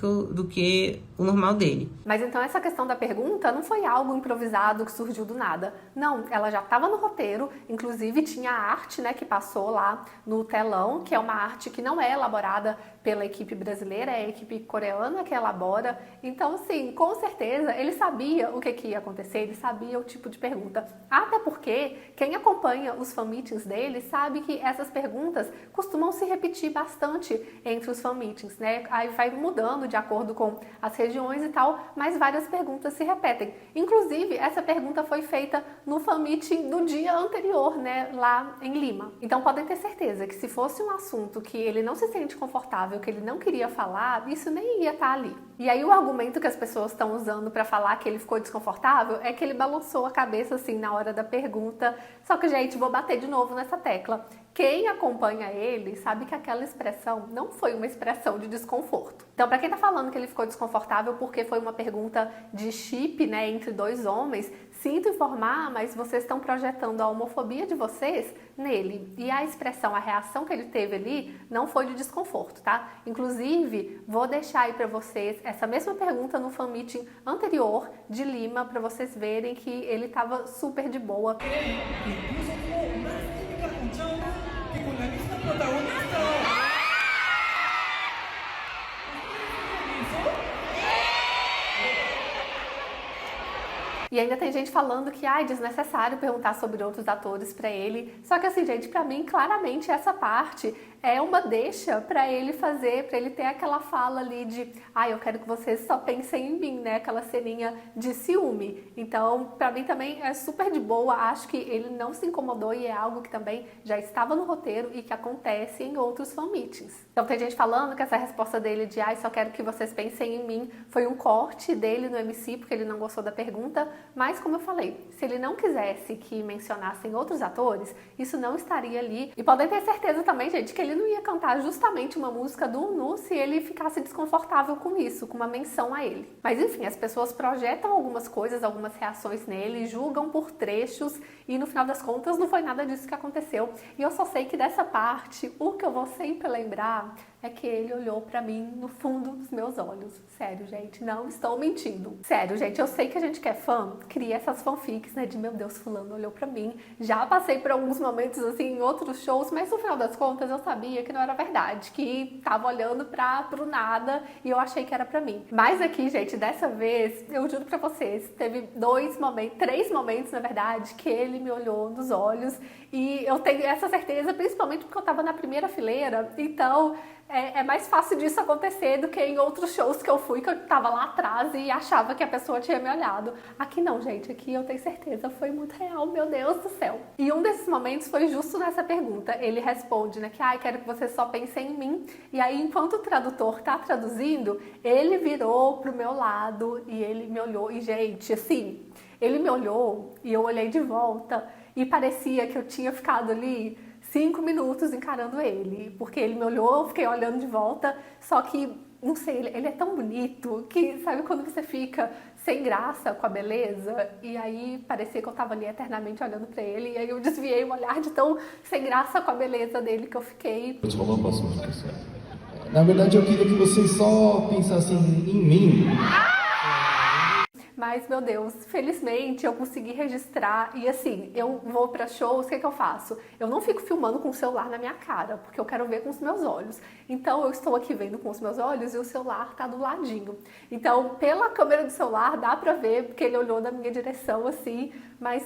que o normal dele. Mas então essa questão da pergunta não foi algo improvisado que surgiu do nada. Não, ela já estava no roteiro, inclusive tinha a arte, né, que passou lá no telão, que é uma arte que não é elaborada pela equipe brasileira, é a equipe coreana que elabora. Então, assim, com certeza ele sabia o que ia acontecer, ele sabia o tipo de pergunta. Até porque quem acompanha os fanmeetings dele sabe que essas perguntas costumam se repetir bastante entre os fanmeetings, né? Aí vai mudando de acordo com as regiões e tal, mas várias perguntas se repetem. Inclusive, essa pergunta foi feita no fanmeeting do dia anterior, né, lá em Lima. Então podem ter certeza que se fosse um assunto que ele não se sente confortável desconfortável, que ele não queria falar, isso nem ia estar ali. E aí o argumento que as pessoas estão usando para falar que ele ficou desconfortável é que ele balançou a cabeça assim na hora da pergunta. Só que, gente, vou bater de novo nessa tecla. Quem acompanha ele sabe que aquela expressão não foi uma expressão de desconforto. Então, para quem tá falando que ele ficou desconfortável porque foi uma pergunta de chip, né, entre dois homens, sinto informar, mas vocês estão projetando a homofobia de vocês nele. E a expressão, a reação que ele teve ali não foi de desconforto, tá? Inclusive, vou deixar aí para vocês essa mesma pergunta no fan meeting anterior de Lima, para vocês verem que ele tava super de boa. E ainda tem gente falando que é desnecessário perguntar sobre outros atores pra ele. Só que assim, gente, pra mim, claramente essa parte é uma deixa pra ele fazer, pra ele ter aquela fala ali de eu quero que vocês só pensem em mim, né? Aquela ceninha de ciúme. Então, pra mim também é super de boa. Acho que ele não se incomodou e é algo que também já estava no roteiro e que acontece em outros fan meetings. Então tem gente falando que essa resposta dele de só quero que vocês pensem em mim foi um corte dele no MC, porque ele não gostou da pergunta. Mas, como eu falei, se ele não quisesse que mencionassem outros atores, isso não estaria ali. E podem ter certeza também, gente, que ele não ia cantar justamente uma música do UNU se ele ficasse desconfortável com isso, com uma menção a ele. Mas, enfim, as pessoas projetam algumas coisas, algumas reações nele, julgam por trechos e, no final das contas, não foi nada disso que aconteceu. E eu só sei que dessa parte, o que eu vou sempre lembrar é que ele olhou pra mim no fundo dos meus olhos. Sério, gente, não estou mentindo. Sério, gente, eu sei que a gente que é fã, cria essas fanfics, né, de meu Deus, fulano olhou pra mim. Já passei por alguns momentos, assim, em outros shows, mas no final das contas eu sabia que não era verdade, que tava olhando pro nada e eu achei que era pra mim. Mas aqui, gente, dessa vez, eu juro pra vocês, teve 3 momentos, na verdade, que ele me olhou nos olhos e eu tenho essa certeza, principalmente porque eu tava na primeira fileira, então é mais fácil disso acontecer do que em outros shows que eu fui, que eu tava lá atrás e achava que a pessoa tinha me olhado. Aqui não, gente, aqui eu tenho certeza, foi muito real, meu Deus do céu. E um desses momentos foi justo nessa pergunta. Ele responde, né, que quero que você só pense em mim. E aí, enquanto o tradutor tá traduzindo, ele virou pro meu lado e ele me olhou. E, gente, assim, ele me olhou e eu olhei de volta e parecia que eu tinha ficado ali 5 minutos encarando ele, porque ele me olhou, eu fiquei olhando de volta, só que, não sei, ele é tão bonito que, sabe quando você fica sem graça com a beleza? E aí parecia que eu tava ali eternamente olhando pra ele, e aí eu desviei o olhar de tão sem graça com a beleza dele que eu fiquei. 저만 봤으면 좋겠어요. Na verdade, eu queria que vocês só pensassem em mim. Mas, meu Deus, felizmente eu consegui registrar e assim, eu vou pra shows, o que eu faço? Eu não fico filmando com o celular na minha cara, porque eu quero ver com os meus olhos. Então eu estou aqui vendo com os meus olhos e o celular tá do ladinho. Então, pela câmera do celular dá pra ver, porque ele olhou na minha direção assim, mas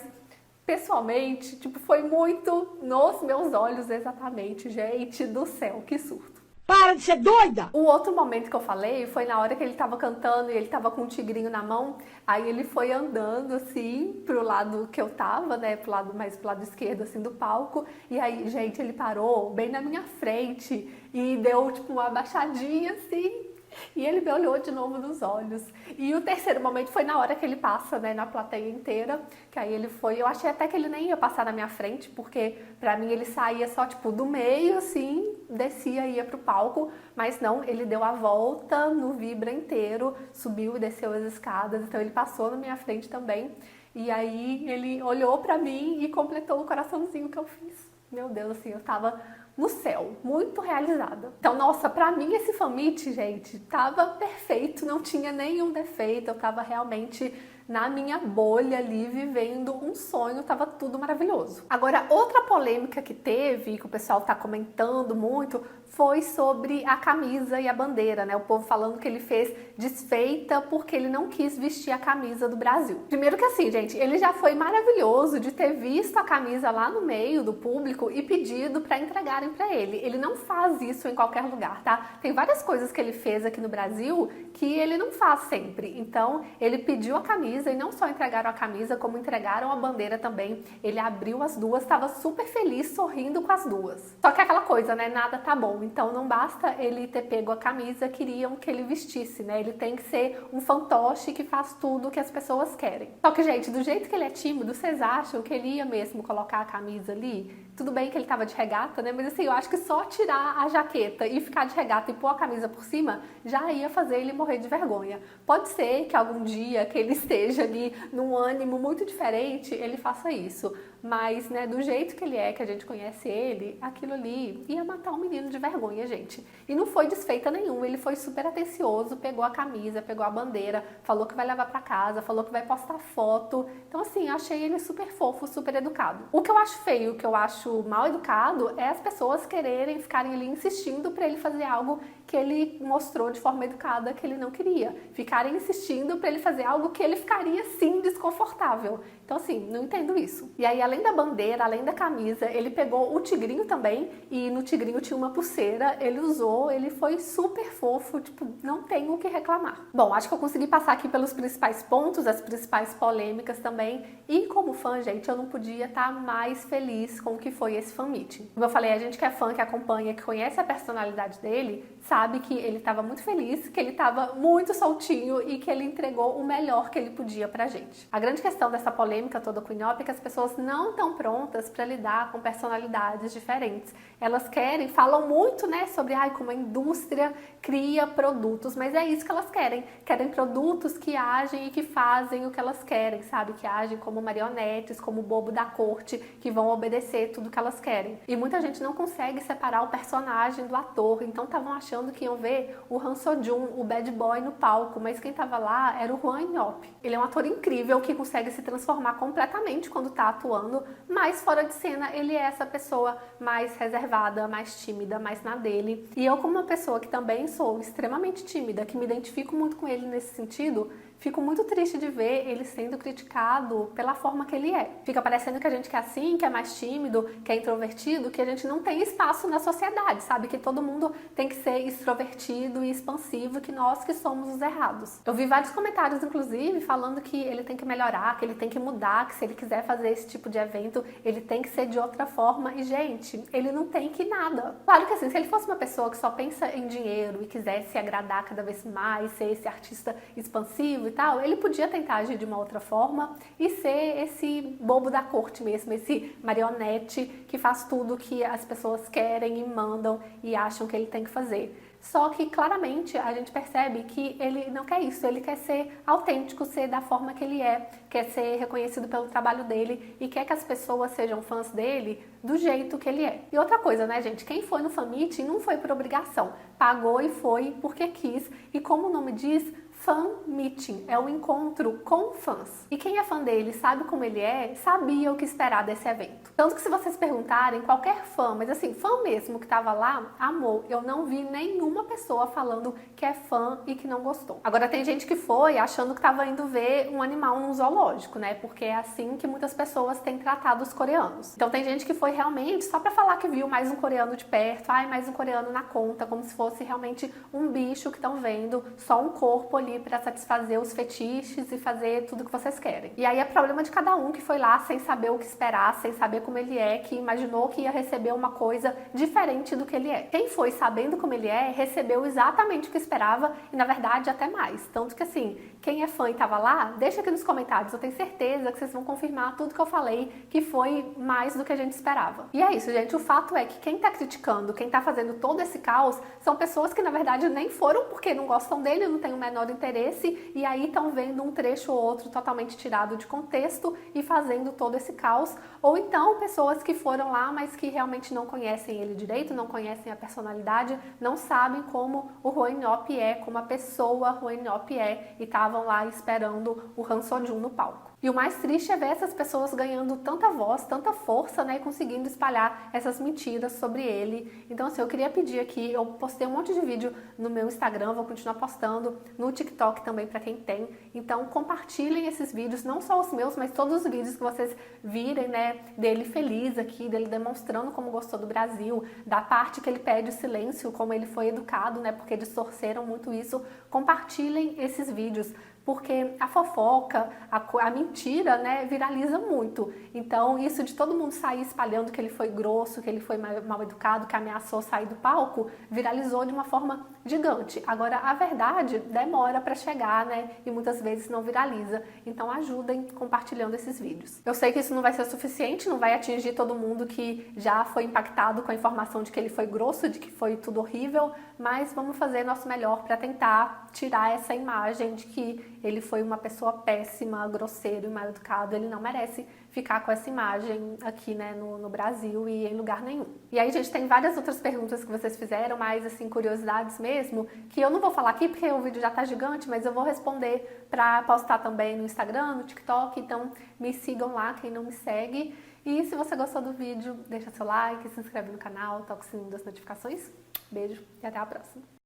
pessoalmente, foi muito nos meus olhos exatamente, gente do céu, que surto. Para de ser doida! O outro momento que eu falei foi na hora que ele tava cantando e ele tava com um tigrinho na mão. Aí ele foi andando assim pro lado que eu tava, né? Pro lado esquerdo assim do palco. E aí, gente, ele parou bem na minha frente e deu uma abaixadinha assim. E ele me olhou de novo nos olhos. E o terceiro momento foi na hora que ele passa, né, na plateia inteira. Que aí ele foi... Eu achei até que ele nem ia passar na minha frente, porque pra mim ele saía só, do meio, assim, descia e ia pro palco. Mas não, ele deu a volta no Vibra inteiro, subiu e desceu as escadas. Então ele passou na minha frente também. E aí ele olhou pra mim e completou o coraçãozinho que eu fiz. Meu Deus, assim, eu tava no céu, muito realizada. Então, nossa, pra mim esse fan meet, gente, tava perfeito, não tinha nenhum defeito, eu tava realmente na minha bolha ali, vivendo um sonho, tava tudo maravilhoso. Agora, outra polêmica que teve, que o pessoal tá comentando muito, foi sobre a camisa e a bandeira, né? O povo falando que ele fez desfeita porque ele não quis vestir a camisa do Brasil. Primeiro que assim, gente, ele já foi maravilhoso de ter visto a camisa lá no meio do público e pedido pra entregarem pra ele. Ele não faz isso em qualquer lugar, tá? Tem várias coisas que ele fez aqui no Brasil que ele não faz sempre. Então, ele pediu a camisa camisa e não só entregaram a camisa, como entregaram a bandeira também. Ele abriu as duas, estava super feliz, sorrindo com as duas. Só que aquela coisa, né? Nada tá bom. Então não basta ele ter pego a camisa, queriam que ele vestisse, né? Ele tem que ser um fantoche que faz tudo que as pessoas querem. Só que, gente, do jeito que ele é tímido, vocês acham que ele ia mesmo colocar a camisa ali? Tudo bem que ele tava de regata, né? Mas assim, eu acho que só tirar a jaqueta e ficar de regata e pôr a camisa por cima já ia fazer ele morrer de vergonha. Pode ser que algum dia que ele esteja ali num ânimo muito diferente, ele faça isso. Mas, né, do jeito que ele é, que a gente conhece ele, aquilo ali ia matar um menino de vergonha, gente. E não foi desfeita nenhuma, ele foi super atencioso, pegou a camisa, pegou a bandeira, falou que vai levar pra casa, falou que vai postar foto. Então, assim, eu achei ele super fofo, super educado. O que eu acho feio, o que eu acho mal educado, é as pessoas quererem, ficarem ali insistindo pra ele fazer algo que ele mostrou de forma educada que ele não queria. Ficarem insistindo pra ele fazer algo que ele ficaria, sim, desconfortável. Então, assim, não entendo isso. E aí, além da bandeira, além da camisa, ele pegou o tigrinho também, e no tigrinho tinha uma pulseira, ele usou, ele foi super fofo, tipo, não tenho o que reclamar. Bom, acho que eu consegui passar aqui pelos principais pontos, as principais polêmicas também, e como fã, gente, eu não podia estar mais feliz com o que foi esse fan meeting. Como eu falei, a gente que é fã, que acompanha, que conhece a personalidade dele, sabe que ele estava muito feliz, que ele estava muito soltinho e que ele entregou o melhor que ele podia pra gente. A grande questão dessa polêmica toda com o Inhope é que as pessoas não estão prontas para lidar com personalidades diferentes. Elas querem, falam muito, né, sobre como a indústria cria produtos, mas é isso que elas querem. Querem produtos que agem e que fazem o que elas querem, sabe? Que agem como marionetes, como bobo da corte, que vão obedecer tudo que elas querem. E muita gente não consegue separar o personagem do ator, então estavam achando que iam ver o Han Seo-jun, o bad boy, no palco, mas quem estava lá era o Hwan In-yeop. Ele é um ator incrível que consegue se transformar completamente quando está atuando, mas fora de cena ele é essa pessoa mais reservada, mais tímida, mais na dele. E eu, como uma pessoa que também sou extremamente tímida, que me identifico muito com ele nesse sentido, fico muito triste de ver ele sendo criticado pela forma que ele é. Fica parecendo que a gente que é assim, que é mais tímido, que é introvertido, que a gente não tem espaço na sociedade, sabe? Que todo mundo tem que ser extrovertido e expansivo, que nós que somos os errados. Eu vi vários comentários, inclusive, falando que ele tem que melhorar, que ele tem que mudar, que se ele quiser fazer esse tipo de evento, ele tem que ser de outra forma. E, gente, ele não tem que nada. Claro que assim, se ele fosse uma pessoa que só pensa em dinheiro e quisesse agradar cada vez mais, ser esse artista expansivo e tal, ele podia tentar agir de uma outra forma e ser esse bobo da corte mesmo, esse marionete que faz tudo que as pessoas querem e mandam e acham que ele tem que fazer. Só que claramente a gente percebe que ele não quer isso, ele quer ser autêntico, ser da forma que ele é, quer ser reconhecido pelo trabalho dele e quer que as pessoas sejam fãs dele do jeito que ele é. E outra coisa, né, gente, quem foi no fan meeting não foi por obrigação, pagou e foi porque quis, e como o nome diz, fan meeting é o encontro com fãs. E quem é fã dele, sabe como ele é, sabia o que esperar desse evento. Tanto que se vocês perguntarem, qualquer fã, mas assim, fã mesmo que tava lá, amou. Eu não vi nenhuma pessoa falando que é fã e que não gostou. Agora tem gente que foi achando que tava indo ver um animal num zoológico, né? Porque é assim que muitas pessoas têm tratado os coreanos. Então tem gente que foi realmente só pra falar que viu mais um coreano de perto, mais um coreano na conta, como se fosse realmente um bicho que estão vendo, só um corpo ali para satisfazer os fetiches e fazer tudo que vocês querem. E aí é problema de cada um que foi lá sem saber o que esperar, sem saber como ele é, que imaginou que ia receber uma coisa diferente do que ele é. Quem foi sabendo como ele é, recebeu exatamente o que esperava e, na verdade, até mais. Tanto que, assim, quem é fã e tava lá, deixa aqui nos comentários. Eu tenho certeza que vocês vão confirmar tudo que eu falei, que foi mais do que a gente esperava. E é isso, gente. O fato é que quem tá criticando, quem tá fazendo todo esse caos, são pessoas que, na verdade, nem foram porque não gostam dele, não tem o menor interesse, e aí estão vendo um trecho ou outro totalmente tirado de contexto e fazendo todo esse caos, ou então pessoas que foram lá, mas que realmente não conhecem ele direito, não conhecem a personalidade, não sabem como o Hwan In-yeop é, como a pessoa Hwan In-yeop é, e estavam lá esperando o Han Seo-jun no palco. E o mais triste é ver essas pessoas ganhando tanta voz, tanta força, né, e conseguindo espalhar essas mentiras sobre ele. Então, assim, eu queria pedir aqui, eu postei um monte de vídeo no meu Instagram, vou continuar postando, no TikTok também para quem tem. Então, compartilhem esses vídeos, não só os meus, mas todos os vídeos que vocês virem, né, dele feliz aqui, dele demonstrando como gostou do Brasil, da parte que ele pede o silêncio, como ele foi educado, né, porque distorceram muito isso. Compartilhem esses vídeos, porque a fofoca, a mentira, né, viraliza muito. Então, isso de todo mundo sair espalhando que ele foi grosso, que ele foi mal educado, que ameaçou sair do palco, viralizou de uma forma gigante. Agora, a verdade demora para chegar, né, e muitas vezes não viraliza. Então, ajudem compartilhando esses vídeos. Eu sei que isso não vai ser suficiente, não vai atingir todo mundo que já foi impactado com a informação de que ele foi grosso, de que foi tudo horrível, mas vamos fazer nosso melhor para tentar tirar essa imagem de que ele foi uma pessoa péssima, grosseiro e mal educado. Ele não merece ficar com essa imagem aqui, né, no Brasil e em lugar nenhum. E aí, gente, tem várias outras perguntas que vocês fizeram, mais assim, curiosidades mesmo, que eu não vou falar aqui porque o vídeo já tá gigante, mas eu vou responder para postar também no Instagram, no TikTok, então me sigam lá, quem não me segue. E se você gostou do vídeo, deixa seu like, se inscreve no canal, toca o sininho das notificações. Beijo e até a próxima.